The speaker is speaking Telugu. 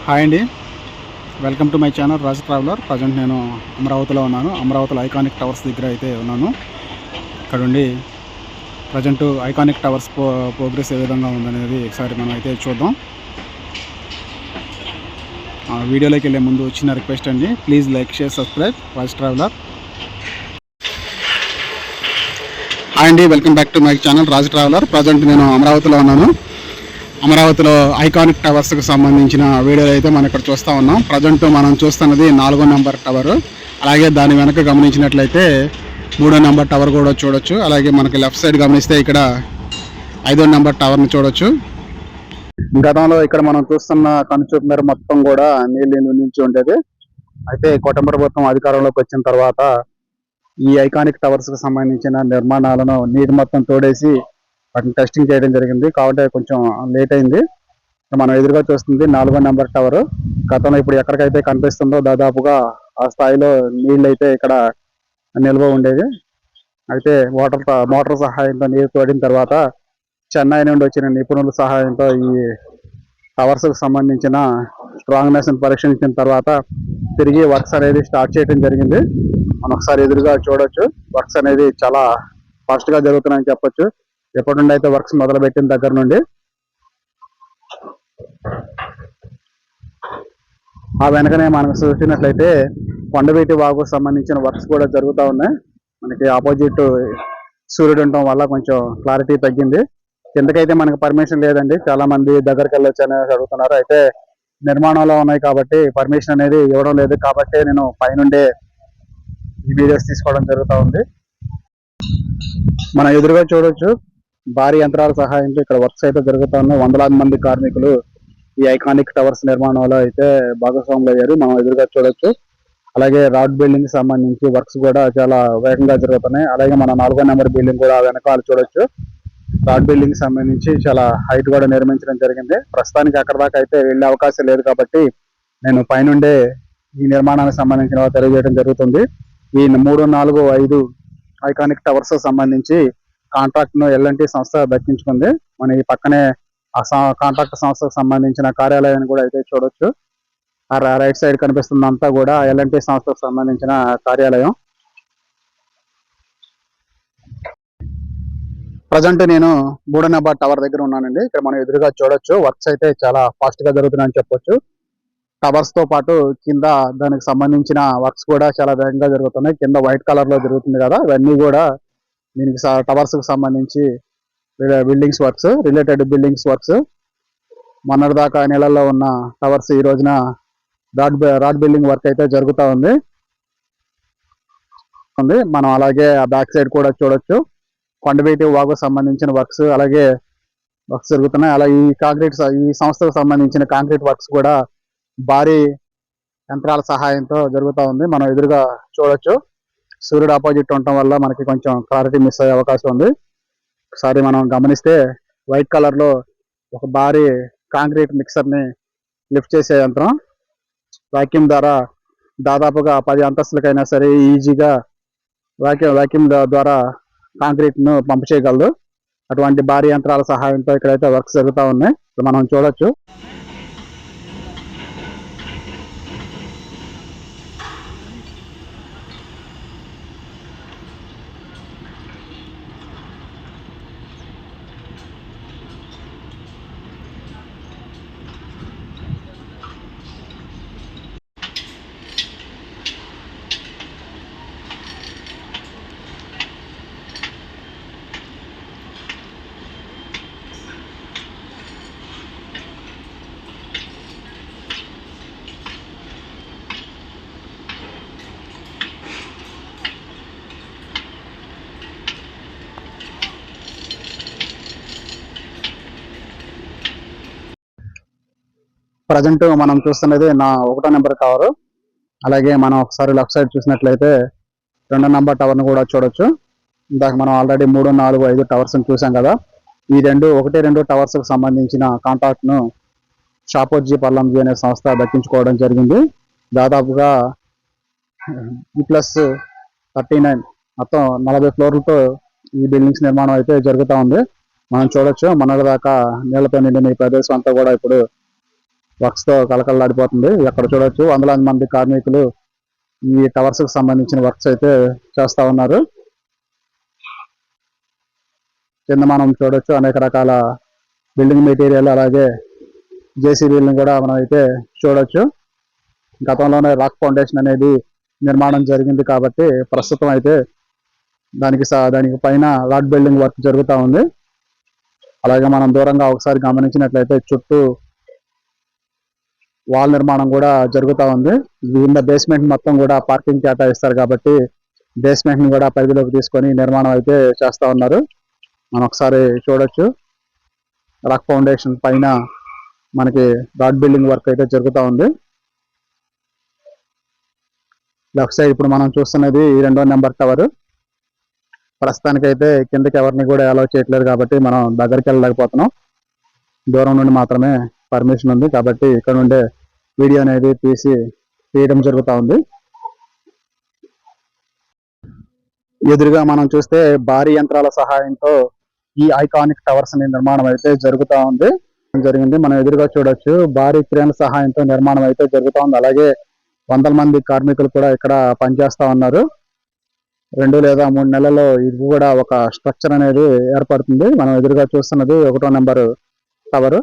హాయ్ అండి, welcome to my channel Raj traveller. Present నేను అమరావతిలో ఉన్నాను. అమరావతిలో ఐకానిక్ టవర్స్ దగ్గర అయితే ఉన్నాను. ఇక్కడ ఉండి ప్రజెంట్ ఐకానిక్ టవర్స్ ప్రోగ్రెస్ ఏ విధంగా ఉందనేది ఒకసారి మనం అయితే చూద్దాం. వీడియోలోకి వెళ్ళే ముందు వచ్చిన రిక్వెస్ట్ అండి, please like, share, subscribe Raj traveller. Hi అండి, welcome back to my channel Raj traveller. Present నేను అమరావతిలో ఉన్నాను. అమరావతిలో ఐకానిక్ టవర్స్కి సంబంధించిన వీడియోలు అయితే మనం ఇక్కడ చూస్తూ ఉన్నాం. ప్రజెంట్ మనం చూస్తున్నది 4వ నెంబర్ టవర్. అలాగే దాని వెనక గమనించినట్లయితే 3వ నెంబర్ టవర్ కూడా చూడొచ్చు. అలాగే మనకి లెఫ్ట్ సైడ్ గమనిస్తే ఇక్కడ 5వ నెంబర్ టవర్ని చూడొచ్చు. గతంలో ఇక్కడ మనం చూస్తున్న కనుచూపు మేర మొత్తం కూడా నీళ్ళు నించి ఉండేది. అయితే కూటమి ప్రభుత్వం అధికారంలోకి వచ్చిన తర్వాత ఈ ఐకానిక్ టవర్స్కి సంబంధించిన నిర్మాణాలను నీరు మొత్తం తోడేసి వాటిని టెస్టింగ్ చేయడం జరిగింది. కాబట్టి కొంచెం లేట్ అయింది. మనం ఎదురుగా చూస్తుంది 4వ నెంబర్ టవర్. గతంలో ఇప్పుడు ఎక్కడికైతే కనిపిస్తుందో దాదాపుగా ఆ స్థాయిలో నీళ్ళు అయితే ఇక్కడ నిల్వ ఉండేది. అయితే మోటార్ సహాయంతో నీరు తోడిన తర్వాత చెన్నై నుండి వచ్చిన నిపుణుల సహాయంతో ఈ టవర్స్కి సంబంధించిన స్ట్రాంగ్నెస్ పరీక్షించిన తర్వాత తిరిగి వర్క్స్ అనేది స్టార్ట్ చేయడం జరిగింది. మనం ఒకసారి ఎదురుగా చూడొచ్చు. వర్క్స్ అనేది చాలా ఫాస్ట్గా జరుగుతున్నాయని చెప్పొచ్చు. ఎప్పటి నుండి అయితే వర్క్స్ మొదలుపెట్టిన దగ్గర నుండి ఆ వెనకనే మనం చూసినట్లయితే కొండవీటి వాగుకు సంబంధించిన వర్క్స్ కూడా జరుగుతూ ఉన్నాయి. మనకి ఆపోజిట్ సూర్యుడు ఉండటం వల్ల కొంచెం క్లారిటీ తగ్గింది. కిందకైతే మనకు పర్మిషన్ లేదండి, చాలా మంది దగ్గరికి వెళ్ళొచ్చు అనేది అడుగుతున్నారు. అయితే నిర్మాణంలో ఉన్నాయి కాబట్టి పర్మిషన్ అనేది ఇవ్వడం లేదు. కాబట్టి నేను పైనుండే ఈ వీడియోస్ తీసుకోవడం జరుగుతూ ఉంది. మనం ఎదురుగా చూడొచ్చు, భారీ యంత్రాల సహాయంతో ఇక్కడ వర్క్స్ అయితే జరుగుతూ ఉన్నాయి. వందలాది మంది కార్మికులు ఈ ఐకానిక్ టవర్స్ నిర్మాణంలో అయితే భాగస్వాములు అయ్యారు. మనం ఎదురుగా చూడొచ్చు. అలాగే రాడ్ బిల్డింగ్ సంబంధించి వర్క్స్ కూడా చాలా వేగంగా జరుగుతున్నాయి. అలాగే మన 4వ నెంబర్ బిల్డింగ్ కూడా వెనకాల చూడొచ్చు. రాడ్ బిల్డింగ్ సంబంధించి చాలా హైట్ కూడా నిర్మించడం జరిగింది. ప్రస్తుతానికి అక్కడ దాకా అయితే వెళ్ళే అవకాశం లేదు కాబట్టి నేను పైనుండే ఈ నిర్మాణానికి సంబంధించిన తెలియజేయడం జరుగుతుంది. ఈ 3, 4, 5 ఐకానిక్ టవర్స్ సంబంధించి కాంట్రాక్ట్ ను ఎల్ఎన్టీ సంస్థ దక్కించుకుంది. మన ఈ పక్కనే ఆ కాంట్రాక్ట్ సంస్థకు సంబంధించిన కార్యాలయాన్ని కూడా అయితే చూడొచ్చు. ఆ రైట్ సైడ్ కనిపిస్తుందంతా కూడా ఎల్ఎన్టీ సంస్థకు సంబంధించిన కార్యాలయం. ప్రజెంట్ నేను 3వ నెంబర్ టవర్ దగ్గర ఉన్నానండి. ఇక్కడ మనం ఎదురుగా చూడొచ్చు. వర్క్స్ అయితే చాలా ఫాస్ట్ గా జరుగుతున్నాయని చెప్పొచ్చు. టవర్స్ తో పాటు కింద దానికి సంబంధించిన వర్క్స్ కూడా చాలా వేగంగా జరుగుతున్నాయి. కింద వైట్ కలర్ లో జరుగుతుంది కదా, ఇవన్నీ కూడా దీనికి టవర్స్ కు సంబంధించి buildings works, related buildings works. మొన్నటిదాకా నెలల్లో ఉన్న టవర్స్ ఈ రోజున రాడ్ బిల్డింగ్ వర్క్ అయితే జరుగుతూ ఉంది. మనం అలాగే ఆ బ్యాక్ సైడ్ కూడా చూడొచ్చు. కొండవీటి వాగు సంబంధించిన వర్క్స్ అలాగే వర్క్స్ జరుగుతున్నాయి. అలాగే ఈ సంస్థకు సంబంధించిన కాంక్రీట్ వర్క్స్ కూడా భారీ యంత్రాల సహాయంతో జరుగుతూ ఉంది. మనం ఎదురుగా చూడొచ్చు. సూర్యుడు ఆపోజిట్ ఉండటం వల్ల మనకి కొంచెం క్లారిటీ మిస్ అయ్యే అవకాశం ఉంది. ఒకసారి మనం గమనిస్తే వైట్ కలర్ లో ఒక భారీ కాంక్రీట్ మిక్సర్ ని లిఫ్ట్ చేసే యంత్రం. వాక్యూమ్ ద్వారా దాదాపుగా 10 అంతస్తులకైనా సరే ఈజీగా వాక్యూమ్ ద్వారా కాంక్రీట్ ను పంప్ చేయగలదు. అటువంటి భారీ యంత్రాల సహాయంతో ఇక్కడైతే వర్క్స్ జరుగుతూ ఉన్నాయి. ఇప్పుడు మనం చూడొచ్చు. ప్రజెంట్ మనం చూస్తున్నది 1వ నెంబర్ టవర్. అలాగే మనం ఒకసారి లెఫ్ట్ సైడ్ చూసినట్లయితే 2వ నెంబర్ టవర్ ను కూడా చూడొచ్చు. ఇందాక మనం ఆల్రెడీ 3, 4, 5 టవర్స్ చూసాం కదా. ఈ 1, 2 టవర్స్ కు సంబంధించిన కాంట్రాక్ట్ ను షాపోర్జీ పల్లంజీ అనే సంస్థ దక్కించుకోవడం జరిగింది. దాదాపుగా E+39 మొత్తం 40 ఫ్లోర్లతో ఈ బిల్డింగ్స్ నిర్మాణం అయితే జరుగుతూ ఉంది. మనం చూడొచ్చు. మొన్నటిదాకా నీళ్లతో నిండిన ఈ ప్రదేశం అంతా కూడా ఇప్పుడు వర్క్స్ తో కలకలలాడిపోతుంది. అక్కడ చూడొచ్చు వందలాది మంది కార్మికులు ఈ టవర్స్ కు సంబంధించిన వర్క్స్ అయితే చేస్తా ఉన్నారు. కింద మనం చూడొచ్చు అనేక రకాల బిల్డింగ్ మెటీరియల్, అలాగే జేసీబీలను కూడా మనం అయితే చూడొచ్చు. గతంలోనే రాక్ ఫౌండేషన్ అనేది నిర్మాణం జరిగింది కాబట్టి ప్రస్తుతం అయితే దానికి పైన రాక్ బిల్డింగ్ వర్క్ జరుగుతూ ఉంది. అలాగే మనం దూరంగా ఒకసారి గమనించినట్లయితే చుట్టూ వాల్ నిర్మాణం కూడా జరుగుతూ ఉంది. కింద బేస్మెంట్ మొత్తం కూడా పార్కింగ్ కేటాయిస్తారు కాబట్టి బేస్మెంట్ ని కూడా పరిధిలోకి తీసుకొని నిర్మాణం అయితే చేస్తా ఉన్నారు. మనం ఒకసారి చూడొచ్చు రాక్ ఫౌండేషన్ పైన మనకి రాక్ బిల్డింగ్ వర్క్ అయితే జరుగుతూ ఉంది. లెఫ్ట్ సైడ్ ఇప్పుడు మనం చూస్తున్నది 2వ నెంబర్ టవర్. ప్రస్తుతానికి అయితే కిందకి ఎవరిని కూడా అలౌ చేయట్లేదు కాబట్టి మనం దగ్గరికి వెళ్ళలేకపోతున్నాం. దూరం నుండి మాత్రమే పర్మిషన్ ఉంది కాబట్టి ఇక్కడ నుండే వీడియో అనేది తీయడం జరుగుతూ ఉంది. ఎదురుగా మనం చూస్తే భారీ యంత్రాల సహాయంతో ఈ ఐకానిక్ టవర్స్ నిర్మాణం అయితే జరుగుతూ ఉంది. మనం ఎదురుగా చూడొచ్చు భారీ క్రేన్ల సహాయంతో నిర్మాణం అయితే జరుగుతూ ఉంది. అలాగే వందల మంది కార్మికులు కూడా ఇక్కడ పనిచేస్తా ఉన్నారు. 2 లేదా 3 నెలల్లో ఇది కూడా ఒక స్ట్రక్చర్ అనేది ఏర్పడుతుంది. మనం ఎదురుగా చూస్తున్నది 1వ నెంబర్ టవర్.